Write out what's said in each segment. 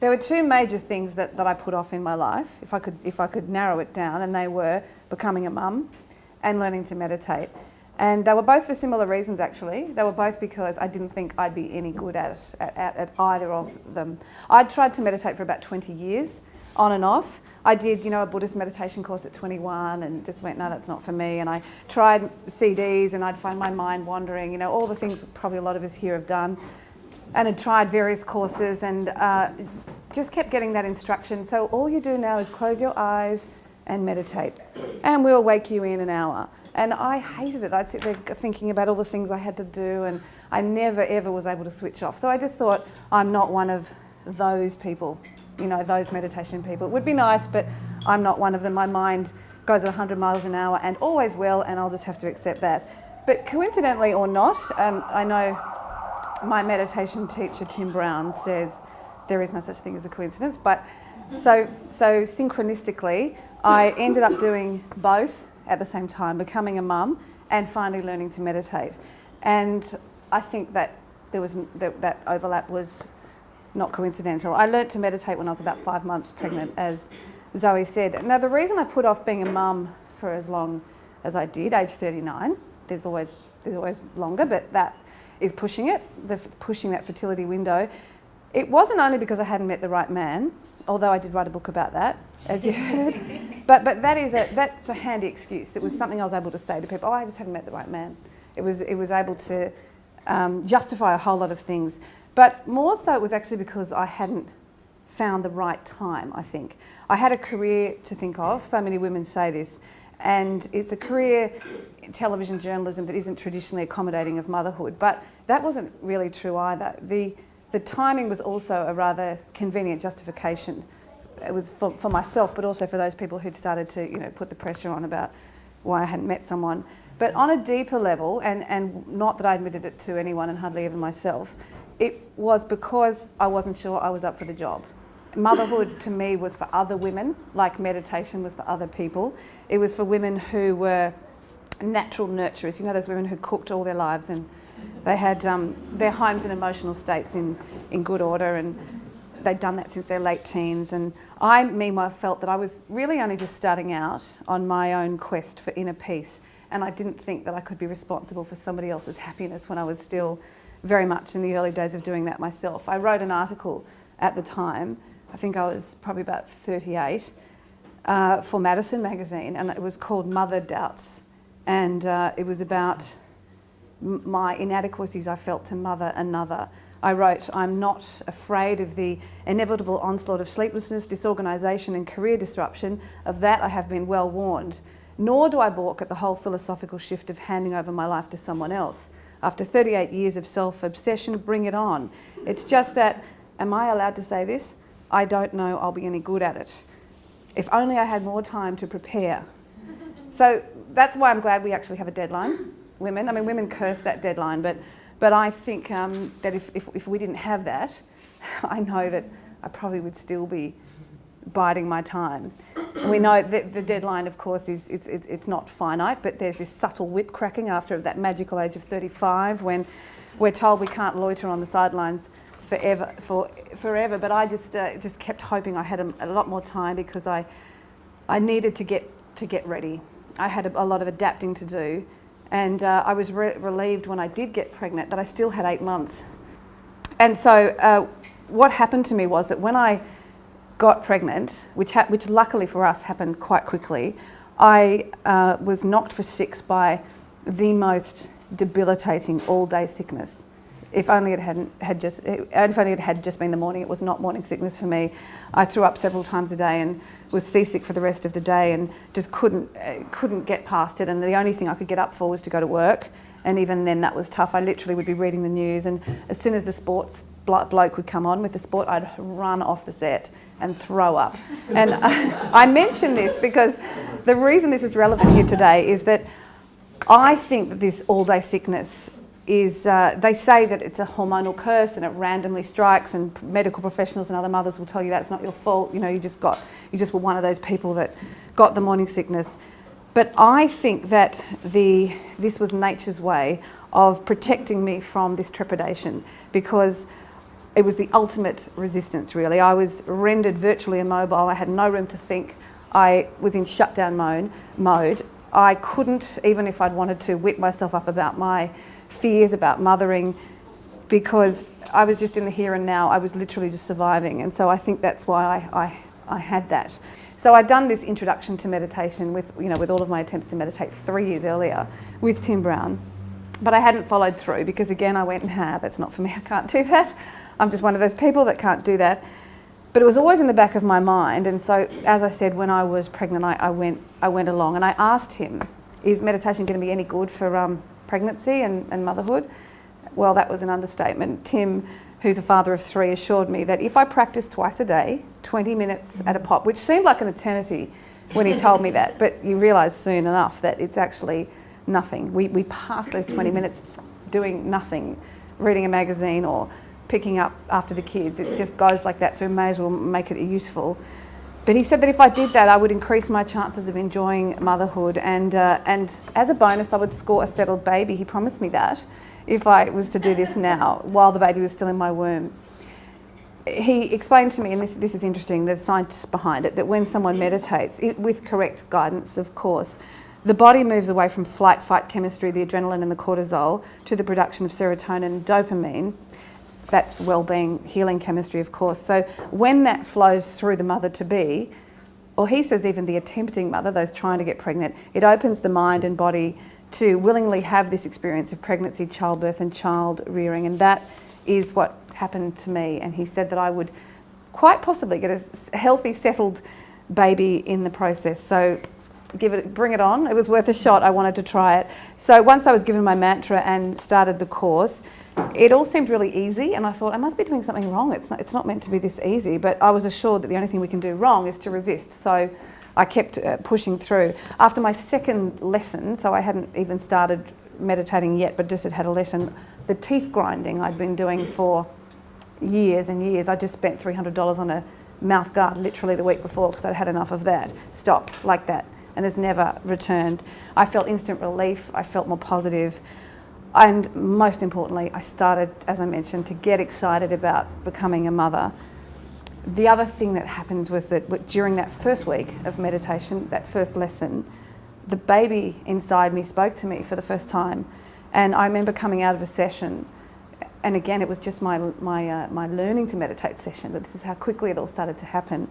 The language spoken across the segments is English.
There were two major things that I put off in my life, if I could narrow it down, and they were becoming a mum and learning to meditate. And they were both for similar reasons, actually. They were both because I didn't think I'd be any good at either of them. I'd tried to meditate for about 20 years, on and off. I did, a Buddhist meditation course at 21 and just went, no, that's not for me. And I tried CDs and I'd find my mind wandering, all the things probably a lot of us here have done. And had tried various courses and just kept getting that instruction. So all you do now is close your eyes and meditate. And we'll wake you in an hour. And I hated it. I'd sit there thinking about all the things I had to do and I never ever was able to switch off. So I just thought, I'm not one of those people, those meditation people. It would be nice, but I'm not one of them. My mind goes at 100 miles an hour and always will, and I'll just have to accept that. But coincidentally or not, I know my meditation teacher, Tim Brown, says there is no such thing as a coincidence, but so synchronistically, I ended up doing both at the same time, becoming a mum and finally learning to meditate. And I think that that overlap was not coincidental. I learnt to meditate when I was about 5 months pregnant, as Zoe said. Now, the reason I put off being a mum for as long as I did, age 39, there's always longer, but that is pushing that fertility window. It wasn't only because I hadn't met the right man, although I did write a book about that, as you heard. But that's a handy excuse. It was something I was able to say to people, I just haven't met the right man. It was able to justify a whole lot of things. But more so it was actually because I hadn't found the right time, I think. I had a career to think of, so many women say this, and it's a career in television journalism that isn't traditionally accommodating of motherhood, but that wasn't really true either. The timing was also a rather convenient justification. It was for myself, but also for those people who'd started to put the pressure on about why I hadn't met someone. But on a deeper level, and not that I admitted it to anyone and hardly even myself, it was because I wasn't sure I was up for the job. Motherhood to me was for other women, like meditation was for other people. It was for women who were natural nurturers, those women who cooked all their lives and they had their homes and emotional states in good order, and they'd done that since their late teens. And I, meanwhile, felt that I was really only just starting out on my own quest for inner peace, and I didn't think that I could be responsible for somebody else's happiness when I was still very much in the early days of doing that myself. I wrote an article at the time, I think I was probably about 38, for Madison magazine, and it was called Mother Doubts. And it was about my inadequacies I felt to mother another. I wrote, I'm not afraid of the inevitable onslaught of sleeplessness, disorganisation and career disruption. Of that I have been well warned. Nor do I balk at the whole philosophical shift of handing over my life to someone else. After 38 years of self-obsession, bring it on. It's just that, am I allowed to say this? I don't know I'll be any good at it. If only I had more time to prepare. So that's why I'm glad we actually have a deadline, women. I mean, women curse that deadline, but I think that if we didn't have that, I know that I probably would still be biding my time. We know that the deadline, of course, it's not finite, but there's this subtle whip cracking after that magical age of 35 when we're told we can't loiter on the sidelines forever. But I just kept hoping I had a lot more time because I needed to get ready. I had a lot of adapting to do, and I was relieved when I did get pregnant that I still had 8 months. And so what happened to me was that when I got pregnant, which luckily for us happened quite quickly, I was knocked for 6 by the most debilitating all-day sickness. If only it had just been the morning. It was not morning sickness for me. I threw up several times a day and was seasick for the rest of the day and just couldn't get past it. And the only thing I could get up for was to go to work. And even then that was tough. I literally would be reading the news, and as soon as the sports bloke would come on with the sport, I'd run off the set and throw up. And I mention this because the reason this is relevant here today is that I think that this all-day sickness is, they say that it's a hormonal curse and it randomly strikes, and medical professionals and other mothers will tell you that's not your fault. You just were one of those people that got the morning sickness. But I think that this was nature's way of protecting me from this trepidation, because it was the ultimate resistance, really. I was rendered virtually immobile. I had no room to think. I was in shutdown mode. I couldn't, even if I'd wanted to, whip myself up about my fears about mothering, because I was just in the here and now. I was literally just surviving. And so I think that's why I had that. So I'd done this introduction to meditation with all of my attempts to meditate 3 years earlier with Tim Brown. But I hadn't followed through because, again, I went, that's not for me. I can't do that. I'm just one of those people that can't do that. But it was always in the back of my mind. And so, as I said, when I was pregnant, I went along and I asked him, is meditation going to be any good for pregnancy and motherhood? Well, that was an understatement. Tim, who's a father of 3, assured me that if I practiced twice a day, 20 minutes at a pop, which seemed like an eternity when he told me that, but you realise soon enough that it's actually nothing. We pass those 20 minutes doing nothing, reading a magazine or picking up after the kids. It just goes like that, so we may as well make it useful. But he said that if I did that, I would increase my chances of enjoying motherhood, and as a bonus, I would score a settled baby. He promised me that if I was to do this now, while the baby was still in my womb. He explained to me, and this is interesting, the science behind it, that when someone meditates, with correct guidance, of course, the body moves away from flight-fight chemistry, the adrenaline and the cortisol, to the production of serotonin and dopamine. That's well-being, healing chemistry, of course. So when that flows through the mother-to-be, or he says even the attempting mother, those trying to get pregnant, it opens the mind and body to willingly have this experience of pregnancy, childbirth and child rearing. And that is what happened to me. And he said that I would quite possibly get a healthy, settled baby in the process. So bring it on. It was worth a shot. I wanted to try it. So once I was given my mantra and started the course, it all seemed really easy, and I thought I must be doing something wrong. It's not meant to be this easy. But I was assured that the only thing we can do wrong is to resist. So I kept pushing through. After my second lesson, so I hadn't even started meditating yet, but just had a lesson, the teeth grinding I'd been doing for years and years. I just spent $300 on a mouth guard literally the week before because I'd had enough of that. Stopped like that and has never returned. I felt instant relief. I felt more positive. And most importantly, I started, as I mentioned, to get excited about becoming a mother. The other thing that happens was that during that first week of meditation, that first lesson, the baby inside me spoke to me for the first time. And I remember coming out of a session, and again, it was just my learning to meditate session, but this is how quickly it all started to happen.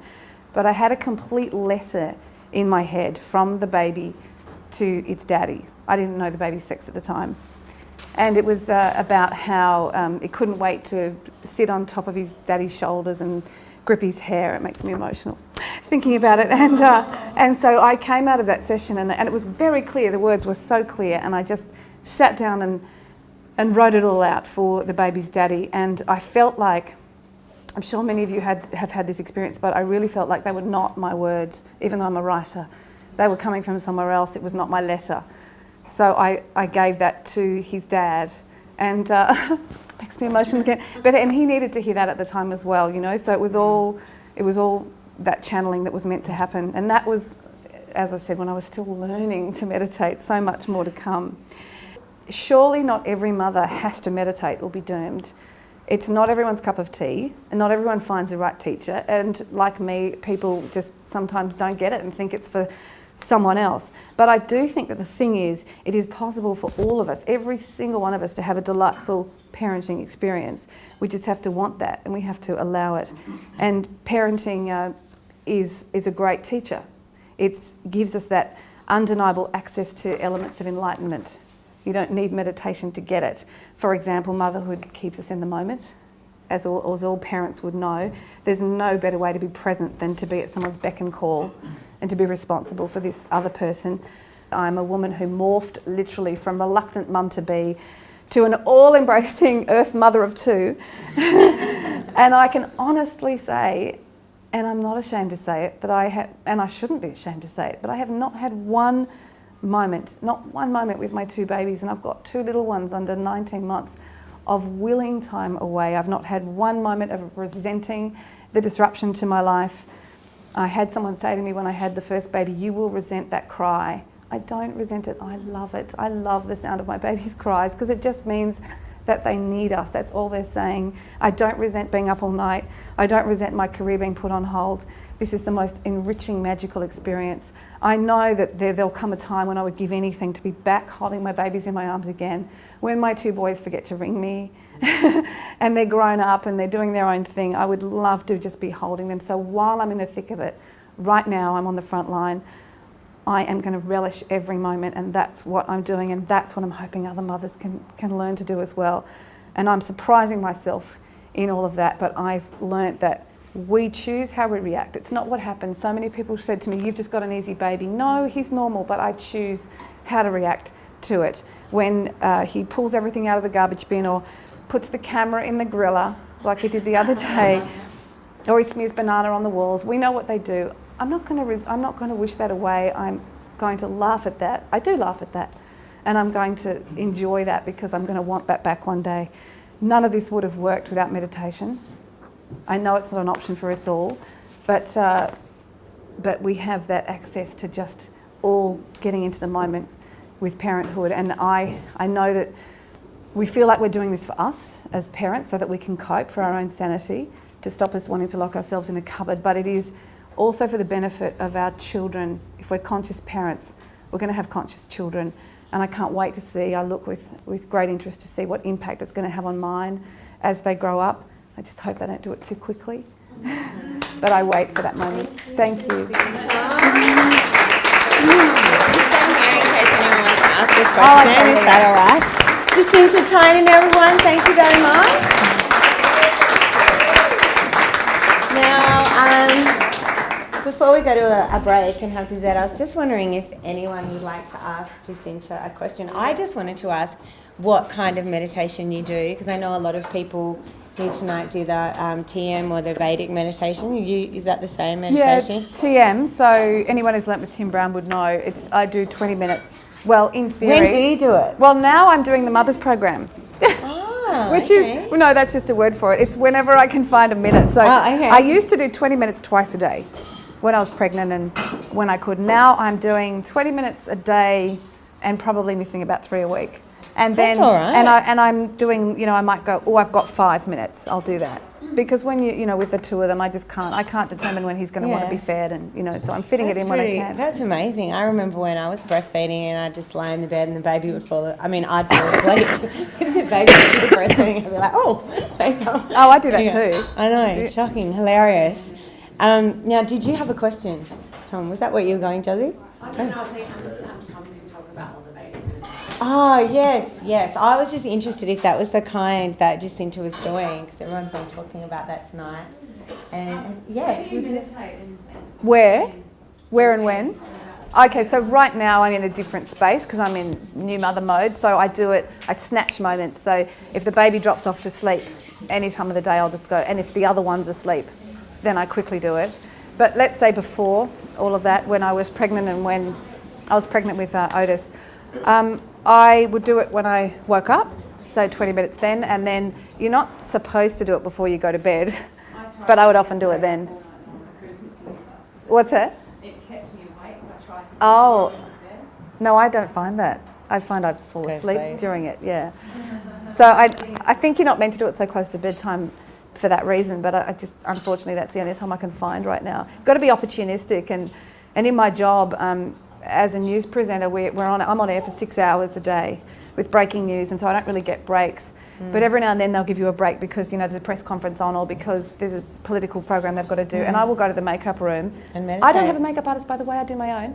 But I had a complete letter in my head from the baby to its daddy. I didn't know the baby's sex at the time. And it was about how it couldn't wait to sit on top of his daddy's shoulders and grip his hair. It makes me emotional thinking about it. And so I came out of that session and it was very clear. The words were so clear, and I just sat down and wrote it all out for the baby's daddy. And I felt like, I'm sure many of you have had this experience, but I really felt like they were not my words, even though I'm a writer. They were coming from somewhere else. It was not my letter. So I gave that to his dad, and makes me emotional again. And he needed to hear that at the time as well, you know. So it was all that channeling that was meant to happen, and that was, as I said, when I was still learning to meditate. So much more to come. Surely not every mother has to meditate or be doomed. It's not everyone's cup of tea, and not everyone finds the right teacher. And like me, people just sometimes don't get it and think it's for someone else. But I do think that the thing is, it is possible for all of us, every single one of us, to have a delightful parenting experience. We just have to want that, and we have to allow it. And parenting is a great teacher. It gives us that undeniable access to elements of enlightenment. You don't need meditation to get it. For example, motherhood keeps us in the moment. As all parents would know, there's no better way to be present than to be at someone's beck and call and to be responsible for this other person. I'm a woman who morphed literally from reluctant mum-to-be to an all-embracing earth mother of 2. And I can honestly say, and I'm not ashamed to say it, that I have, and I shouldn't be ashamed to say it, but I have not had one moment with my 2 babies, and I've got 2 little ones under 19 months, of willing time away. I've not had one moment of resenting the disruption to my life. I had someone say to me when I had the first baby, "You will resent that cry." I don't resent it. I love it. I love the sound of my baby's cries, because it just means that they need us. That's all they're saying. I don't resent being up all night. I don't resent my career being put on hold. This is the most enriching, magical experience. I know that there'll come a time when I would give anything to be back holding my babies in my arms again. When my 2 boys forget to ring me and they're grown up and they're doing their own thing, I would love to just be holding them. So while I'm in the thick of it, right now I'm on the front line, I am going to relish every moment, and that's what I'm doing, and that's what I'm hoping other mothers can learn to do as well. And I'm surprising myself in all of that, but I've learnt that we choose how we react. It's not what happens. So many people said to me, you've just got an easy baby. No, he's normal, but I choose how to react to it. When he pulls everything out of the garbage bin or puts the camera in the griller, like he did the other day, or he smears banana on the walls, we know what they do. I'm not going to wish that away. I'm going to laugh at that. I do laugh at that. And I'm going to enjoy that because I'm going to want that back one day. None of this would have worked without meditation. I know it's not an option for us all, but we have that access to just all getting into the moment with parenthood. And I know that we feel like we're doing this for us as parents so that we can cope, for our own sanity, to stop us wanting to lock ourselves in a cupboard, but it is also for the benefit of our children. If we're conscious parents, we're going to have conscious children, and I can't wait to see. I look with great interest to see what impact it's going to have on mine as they grow up. I just hope they don't do it too quickly. But I wait for that moment. Thank you. In case anyone wants to ask this question, is that all right? Jacinta Tynan, everyone, thank you very much. Now, before we go to a break and have dessert, I was just wondering if anyone would like to ask Jacinta a question. I just wanted to ask what kind of meditation you do, because I know a lot of people here tonight do the TM or the Vedic meditation. Is that the same meditation? Yeah, TM. So anyone who's learnt with Tim Brown would know. I do 20 minutes. Well, in theory. When do you do it? Well, now I'm doing the Mothers Program. Which is, well, no, that's just a word for it. It's whenever I can find a minute. So I used to do 20 minutes twice a day when I was pregnant and when I could. Now I'm doing 20 minutes a day and probably missing about 3 a week. And then, that's all right. And I'm doing, I might go, I've got 5 minutes, I'll do that. Because when with the 2 of them, I can't determine when he's going to want to be fed, and so I'm fitting it in when I can. That's amazing. I remember when I was breastfeeding and I'd just lie in the bed and the baby would I'd fall asleep. The baby would be breastfeeding, I'd be like, wake up. Oh, I do that too. I know, shocking, hilarious. Now, did you have a question, Tom? Was that what you were going, Josie? I don't know, I was saying, Tom can talk about all the Vedics. Oh, yes. I was just interested if that was the kind that Jacinta was doing, because everyone's been talking about that tonight. And yes. You meditate Where and when? Okay, so right now I'm in a different space because I'm in new mother mode. So I snatch moments. So if the baby drops off to sleep any time of the day, I'll just go. And if the other one's asleep, then I quickly do it. But let's say before all of that, when I was pregnant and when I was pregnant with Otis, I would do it when I woke up, so 20 minutes then, and then you're not supposed to do it before you go to bed, but I would often do it then. What's that? It kept me awake. I tried to. Oh, no, I don't find that. I find I'd fall asleep during it, yeah. So I think you're not meant to do it so close to bedtime for that reason, but I just, unfortunately, that's the only time I can find right now. You've got to be opportunistic, and in my job, as a news presenter, I'm on air for 6 hours a day with breaking news, and so I don't really get breaks. But every now and then they'll give you a break because there's a press conference on, or because there's a political program they've got to do. And I will go to the makeup room. And meditate. I don't have a makeup artist, by the way. I do my own,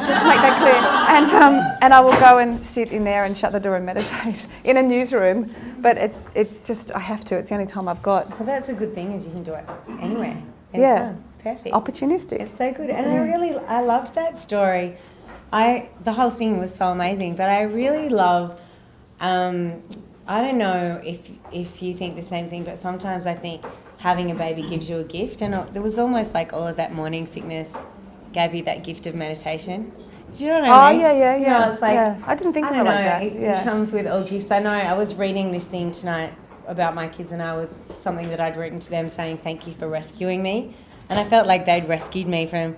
just to make that clear. And I will go and sit in there and shut the door and meditate in a newsroom. But it's just I have to. It's the only time I've got. Well, that's a good thing, is you can do it anywhere. Yeah. It's perfect. Opportunistic. It's so good. And I loved that story. The whole thing was so amazing, but I really love, I don't know if you think the same thing, but sometimes I think having a baby gives you a gift, and there was almost like all of that morning sickness gave you that gift of meditation. Do you know what I mean? Oh, yeah. It's like, I didn't think of it like that. It comes with all gifts. I know I was reading this thing tonight about my kids, and something that I'd written to them saying thank you for rescuing me, and I felt like they'd rescued me from,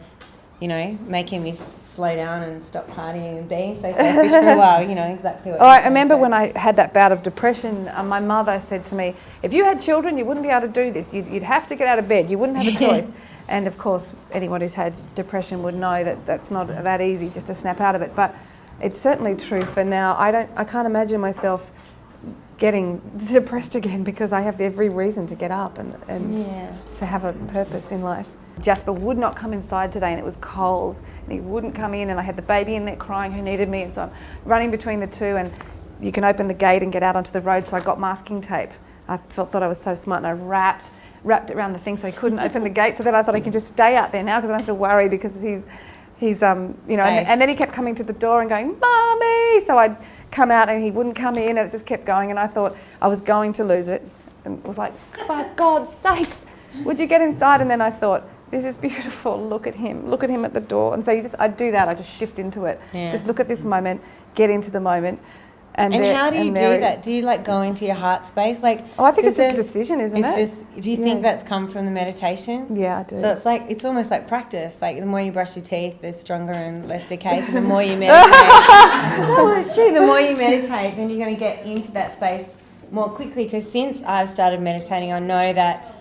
making this slow down and stop partying and being so selfish for a while. You know exactly what. I remember when I had that bout of depression, my mother said to me, if you had children, you wouldn't be able to do this. You'd have to get out of bed. You wouldn't have a choice. And of course, anyone who's had depression would know that that's not that easy just to snap out of it. But it's certainly true for now. I can't imagine myself getting depressed again because I have every reason to get up and to have a purpose in life. Jasper would not come inside today, and it was cold, and he wouldn't come in, and I had the baby in there crying who needed me, and so I'm running between the two, and you can open the gate and get out onto the road, so I got masking tape. I thought I was so smart, and I wrapped it around the thing so he couldn't open the gate, so then I thought I can just stay out there now because I don't have to worry because he's you know, and then he kept coming to the door and going, Mommy! So I'd come out and he wouldn't come in, and it just kept going, and I thought I was going to lose it, and it was like, for God's sakes, would you get inside? And then I thought, this is beautiful, look at him at the door. And so I'd do that, I just shift into it. Yeah. Just look at this moment, get into the moment. And how do you do that? Do you like go into your heart space? Like, I think it's just a decision, isn't it? Do you think that's come from the meditation? Yeah, I do. So it's almost like practice. Like the more you brush your teeth, there's stronger and less decay. So the more you meditate. No, well, it's true. The more you meditate, then you're going to get into that space more quickly. Because since I've started meditating, I know that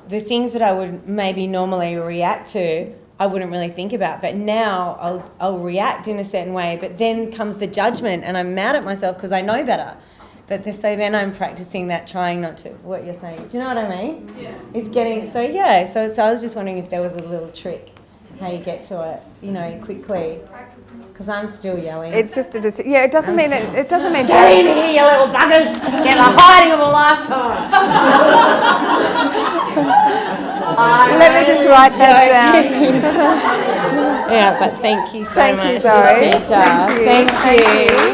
the things that I would maybe normally react to, I wouldn't really think about. But now I'll react in a certain way, but then comes the judgment and I'm mad at myself because I know better. So then I'm practicing that, trying not to, what you're saying. Do you know what I mean? Yeah. It's getting, so I was just wondering if there was a little trick, how you get to it, you know, quickly. Because I'm still yelling. It's just a decision. Yeah, it doesn't mean. Get in here, you little buggers! Get the hiding of a lifetime. Let me just write that down. Yeah, but thank you so much. Thank you, Zoe. Thank you.